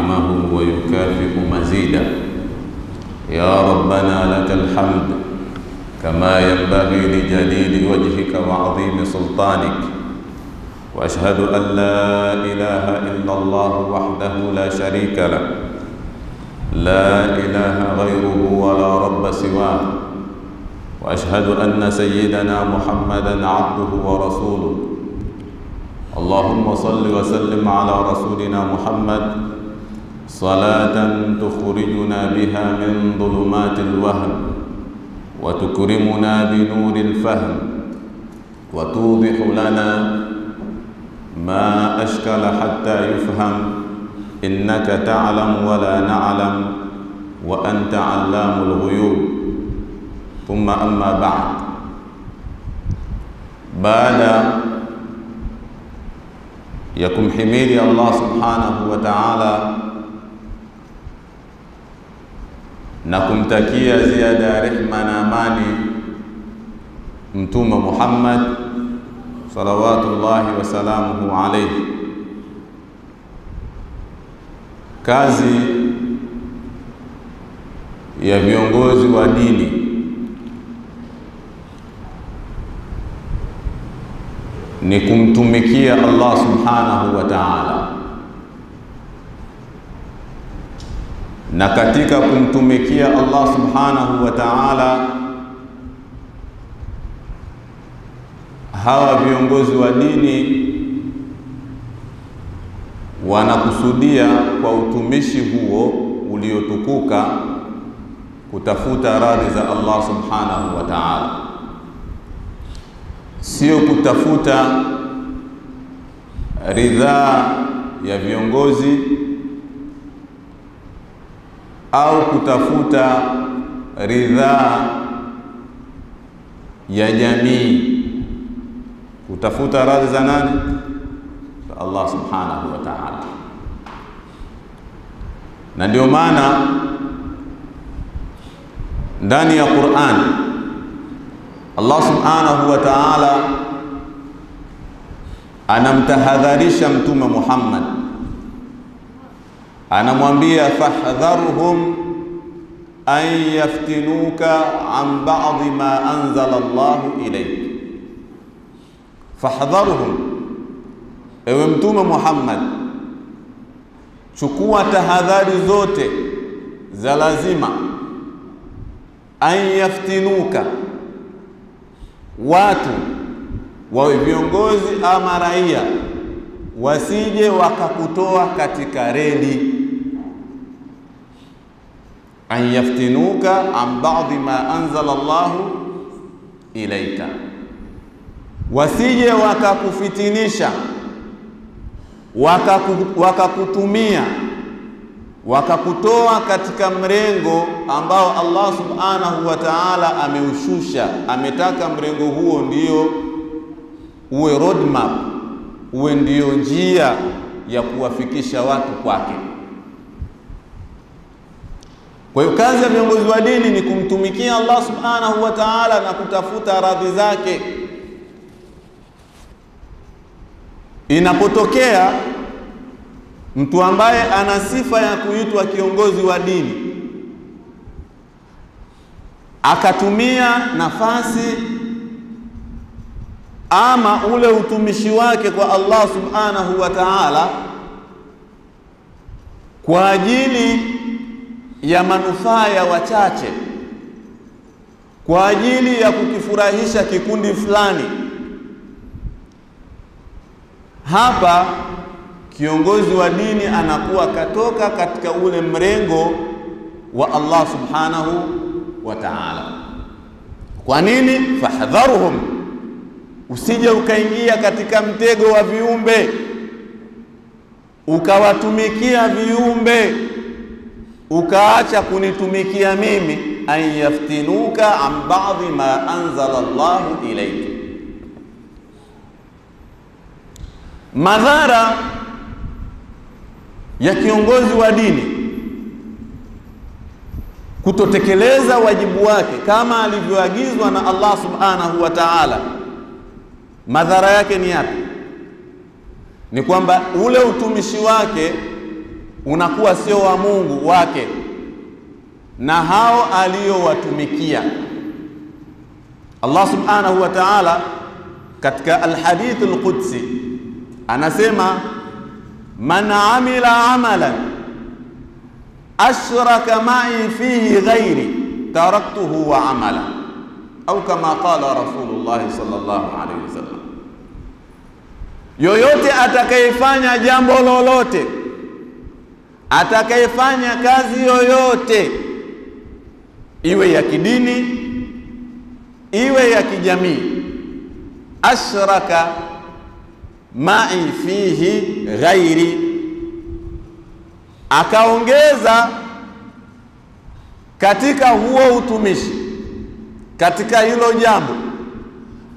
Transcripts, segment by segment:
نعمه ويكافئ مزيدا. يا ربنا لك الحمد كما ينبغي لجليل وجهك وعظيم سلطانك، وأشهد أن لا إله إلا الله وحده لا شريك له، لا إله غيره ولا رب سواه، وأشهد أن سيدنا محمدًا عبده ورسوله. اللهم صل وسلم على رسولنا محمد صلاة تخرجنا بها من ظلمات الوهم وتكرمنا بنور الفهم وتوضح لنا ما أشكل حتى يفهم، إنك تعلم ولا نعلم وأنت علام الغيوب. ثم أما بعد ya kumhimidi Allah subhanahu wa ta'ala na kumtakia ziada ya rehma na amani Mtume Muhammad salawatullahi wa salamuhu alayhi, kazi ya viongozi wa dini ni kumtumikia Allah subhanahu wa ta'ala, na katika kumtumikia Allah subhanahu wa ta'ala hawa viongozi wa dini wanakusudia kwa utumishi huo uliotukuka kutafuta radhi za Allah subhanahu wa ta'ala, sio kutafuta ridhaa ya viongozi au kutafuta ridhaa ya jamii. Kutafuta radhi za nani? Za Allah subhanahu wa ta'ala. Na ndio maana ndani ya Qur'an Allah subhanahu wa ta'ala anamtahadharisha Mtume Muhammad, anamwambia fahdharhum an yaftinuka an ba'dhi ma anzala Allahu ilayk. Fahdharhum, ewe Mtume Muhammad, chukua tahadhari zote za lazima. An yaftinuka, watu wawe viongozi ama raia wasije wakakutoa katika reli. An yaftinuka an ba'dhi ma anzala Allahu ilayka, wasije wakakufitinisha, wakakutumia, wakakutoa katika mrengo ambao Allah subhanahu wa ta'ala ameushusha. Ametaka mrengo huo ndio uwe roadmap, uwe ndio njia ya kuwafikisha watu kwake. Kwa hiyo kazi ya viongozi wa dini ni kumtumikia Allah subhanahu wa ta'ala na kutafuta radhi zake. Inapotokea mtu ambaye ana sifa ya kuitwa kiongozi wa dini akatumia nafasi ama ule utumishi wake kwa Allah subhanahu wa ta'ala kwa ajili ya manufaa ya wachache, kwa ajili ya kukifurahisha kikundi fulani, hapa kiongozi wa dini anakuwa katoka katika ule mrengo wa Allah subhanahu wa ta'ala. Kwa nini? Fahdharuhum, usije ukaingia katika mtego wa viumbe ukawatumikia viumbe ukaacha kunitumikia mimi. An yaftinuka an ba'dhi ma anzala Allahu ilayka. Madhara ya kiongozi wa dini kutotekeleza wajibu wake kama alivyoagizwa na Allah subhanahu wa ta'ala, madhara yake ni yapi? Ni kwamba ule utumishi wake unakuwa sio wa Mungu wake na hao aliyowatumikia. Allah subhanahu wa ta'ala katika al-hadith al-qudsi anasema, man amila amalan ashraka ma'i fihi ghairi taraktuhu wa amala, au kama qala Rasulullah sallallahu alayhi wasallam, yoyote atakayefanya jambo lolote, atakayefanya kazi yoyote, iwe ya kidini iwe ya kijamii, ashraka ma'i fihi ghairi, akaongeza katika huo utumishi, katika hilo jambo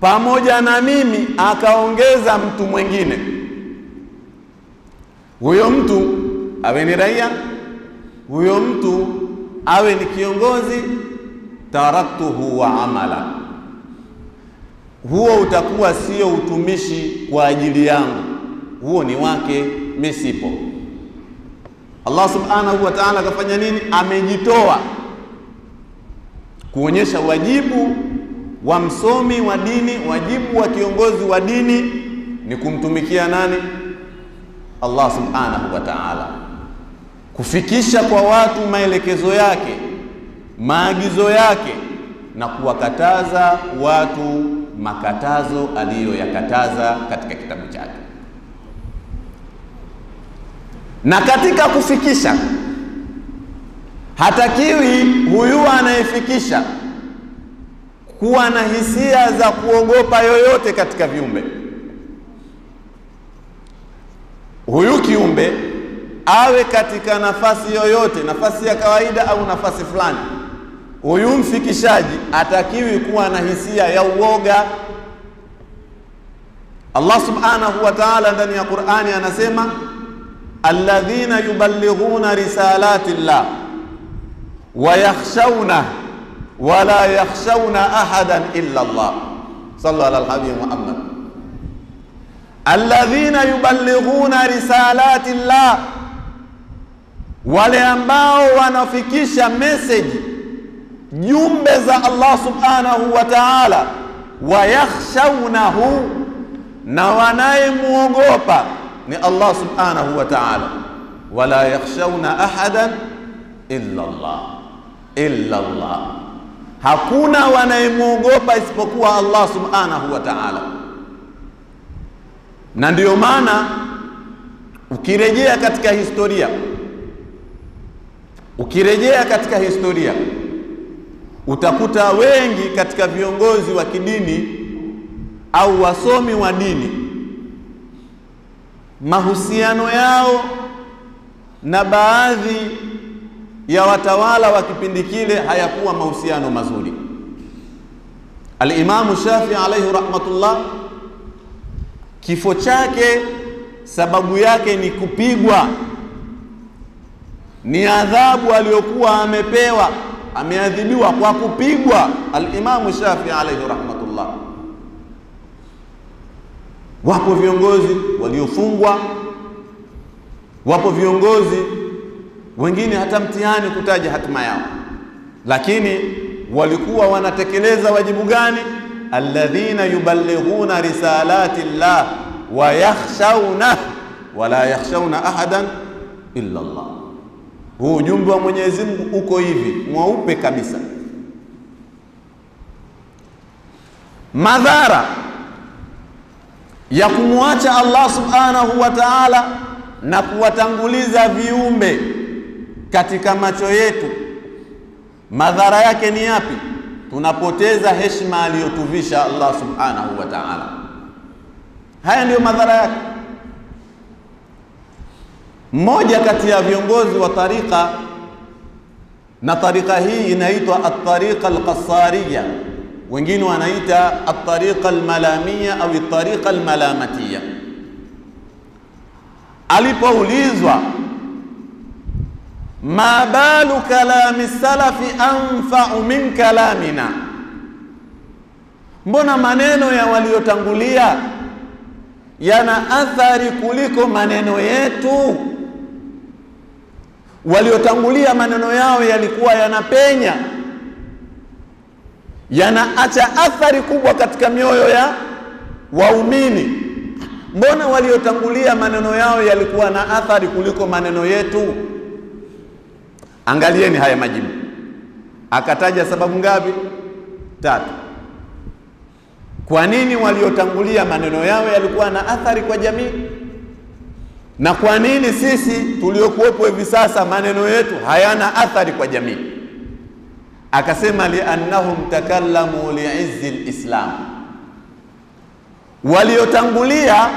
pamoja na mimi, akaongeza mtu mwingine. Huyo mtu awe ni raia, huyo mtu awe ni kiongozi, taraktuhu wa amala, huo utakuwa sio utumishi kwa ajili yangu, huo ni wake, mimi sipo. Allah subhanahu wa ta'ala kafanya nini? Amejitoa kuonyesha wajibu wa msomi wa dini, wajibu wa kiongozi wa dini ni kumtumikia nani? Allah subhanahu wa ta'ala, kufikisha kwa watu maelekezo yake, maagizo yake, na kuwakataza watu makatazo aliyoyakataza katika kitabu chake. Na katika kufikisha, hatakiwi huyu anayefikisha kuwa na hisia za kuogopa yoyote katika viumbe. Huyu kiumbe awe katika nafasi yoyote, nafasi ya kawaida au nafasi fulani, huyu mfikishaji hatakiwi kuwa na hisia ya uoga. Allah subhanahu wa ta'ala ndani ya Qur'ani anasema, alladhina yuballighuna risalati llah wa yakhshawna wa la yakhshawna ahadan illa Allah. Sallu ala al-habib Muhammad. Alladhina yuballighuna risalati llah, wale ambao wanafikisha message, jumbe za Allah subhanahu wa ta'ala, wa yakhshawnahu, na wanayemuogopa ni Allah subhanahu wa ta'ala, wala yakhshawna ahadan illa Allah, illa Allah, hakuna wanayemuogopa isipokuwa Allah subhanahu wa ta'ala. Na ndiyo maana ukirejea katika historia utakuta wengi katika viongozi wa kidini au wasomi wa dini, mahusiano yao na baadhi ya watawala wa kipindi kile hayakuwa mahusiano mazuri. Al-Imam Shafi'i alayhi rahmatullah, kifo chake sababu yake ni kupigwa, ni adhabu aliyokuwa amepewa, ameadhibiwa kwa kupigwa al-Imam Shafi'i alayhi rahmatullah. Wapo viongozi waliofungwa, wapo viongozi wengine hata mtihani kutaja hatima yao, lakini walikuwa wanatekeleza wajibu gani? Alladhina yuballighuna risalati llah wa yakhshawna wa la yakhshawna ahadan illa Allah. Huu ujumbe wa Mwenyezi Mungu uko hivi mweupe kabisa. Madhara ya kumwacha Allah subhanahu wa ta'ala na kuwatanguliza viumbe katika macho yetu, madhara yake ni yapi? Tunapoteza heshima aliyotuvisha Allah subhanahu wa ta'ala. Haya ndiyo madhara yake. Mmoja kati ya viongozi wa tariqa, na tariqa hii inaitwa at-tariqa al-qassariyya, wengine wanaita at-tariqa al-malamiyya au at-tariqa al-malamatiyya, alipoulizwa ma balu kalami salafi anfa'u min kalamina, mbona maneno ya waliotangulia yana athari kuliko maneno yetu? waliotangulia maneno yao yalikuwa yanapenya, yanaacha athari kubwa katika mioyo ya waumini. Mbona waliotangulia maneno yao yalikuwa na athari kuliko maneno yetu? Angalieni haya majibu. Akataja sababu ngapi? 3. Kwa nini waliotangulia maneno yao yalikuwa na athari kwa jamii? Na kwa nini sisi tuliokuwepo hivi sasa maneno yetu hayana athari kwa jamii? Akasema li'annahum takallamu li'izzi al-islam. Waliotangulia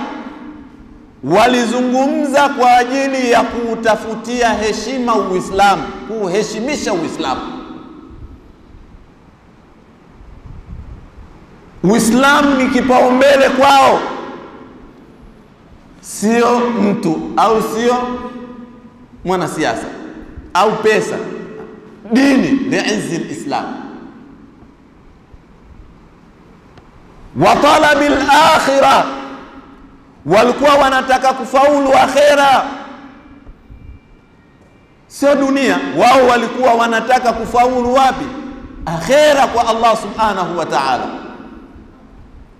walizungumza kwa ajili ya kutafutia heshima Uislamu, kuheshimisha Uislamu. Uislamu ni kipaumbele kwao, sio mtu au sio mwanasiasa au pesa. Dini li'izzi al-islam wa talabil akhirah. Walikuwa wanataka kufaulu akhera, sio dunia. Wao walikuwa wanataka kufaulu wapi? Akhera, kwa Allah subhanahu wa ta'ala.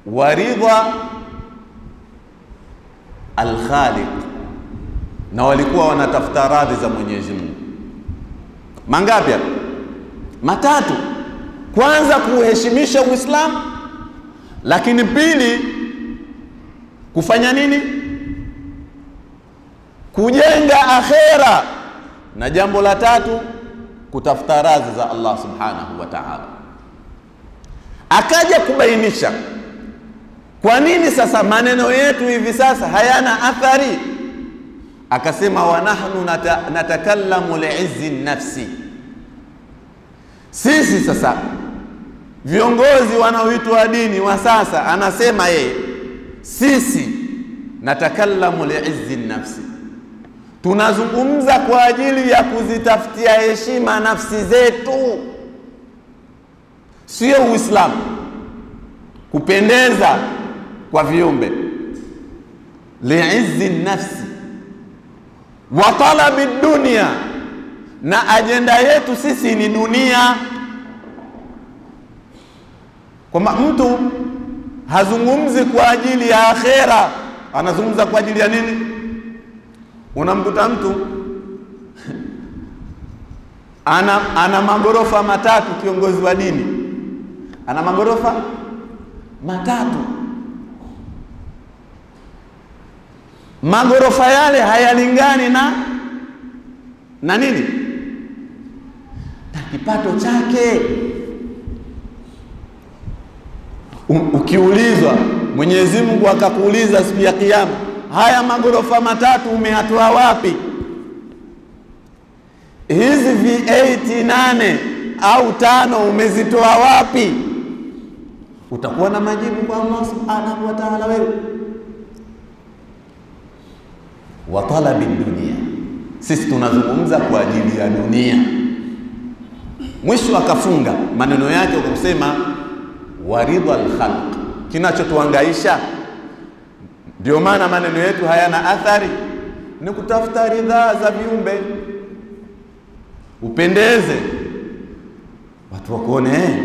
Waridha al-khaliq, na walikuwa wanatafuta radhi za Mwenyezi Mungu. Mangapi hapa? 3. Kwanza, kuheshimisha Uislamu, lakini pili, kufanya nini? Kujenga akhera, na jambo la 3, kutafuta radhi za Allah subhanahu wa ta'ala. Akaja kubainisha kwa nini sasa maneno yetu hivi sasa hayana athari. Akasema wa nahnu natakallamu li'izzi nafsi. Sisi sasa viongozi wanaoitwa dini wa sasa, anasema yeye, sisi natakallamu li'izzi nafsi, tunazungumza kwa ajili ya kuzitafutia heshima nafsi zetu, sio Uislamu, kupendeza kwa viumbe. Li'izzi nafsi wa talabi dunia, na ajenda yetu sisi ni dunia. Kwamba mtu hazungumzi kwa ajili ya akhera, anazungumza kwa ajili ya nini? Unamkuta mtu ana magorofa 3, kiongozi wa dini ana magorofa 3. Magorofa yale hayalingani na nini? Na kipato chake. Ukiulizwa, Mwenyezi Mungu akakuuliza siku ya Kiyama, haya magorofa 3 umeyatoa wapi? Hizi V8 8 au 5 umezitoa wapi? Utakuwa na majibu kwa Allah subhanahu wa ta'ala wewe. Wa talabi dunia, sisi tunazungumza kwa ajili ya dunia. Mwisho akafunga maneno yake kwa kusema waridha al-khalq, kinachotuangaisha, ndio maana maneno yetu hayana athari, ni kutafuta ridhaa za viumbe, upendeze watu wakuone,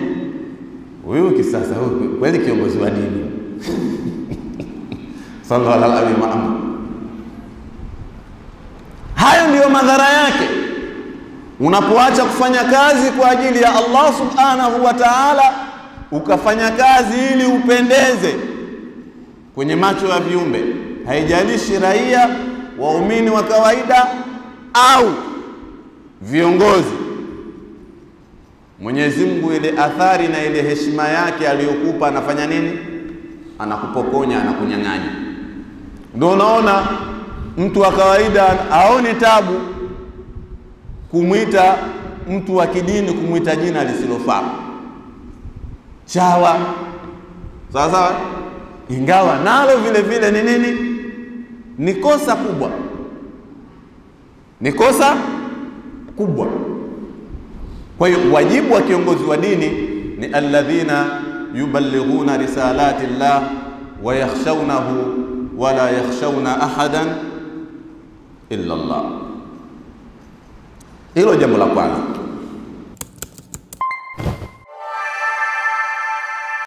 huyu kisasa huyu kweli kiongozi wa dini. Sallallahu alaihi wa sallam. Hayo ndiyo madhara yake unapoacha kufanya kazi kwa ajili ya Allah subhanahu wa ta'ala, ukafanya kazi ili upendeze kwenye macho ya viumbe. Haijalishi raia, waumini wa kawaida au viongozi. Mwenyezi Mungu ile athari na ile heshima yake aliyokupa anafanya nini? Anakupokonya, anakunyang'anya. Ndio unaona mtu wa kawaida aone tabu kumwita mtu wa kidini, kumwita jina lisilofaa, chawa. Sasa ingawa nalo vile vile ni nini? Ni kosa kubwa, ni kosa kubwa. Kwa hiyo wajibu wa kiongozi wa dini ni alladhina yuballighuna risalati llah wa yakhshawnahu wa la yakhshawna ahadan illa Allah. Hilo jambo la kwanza.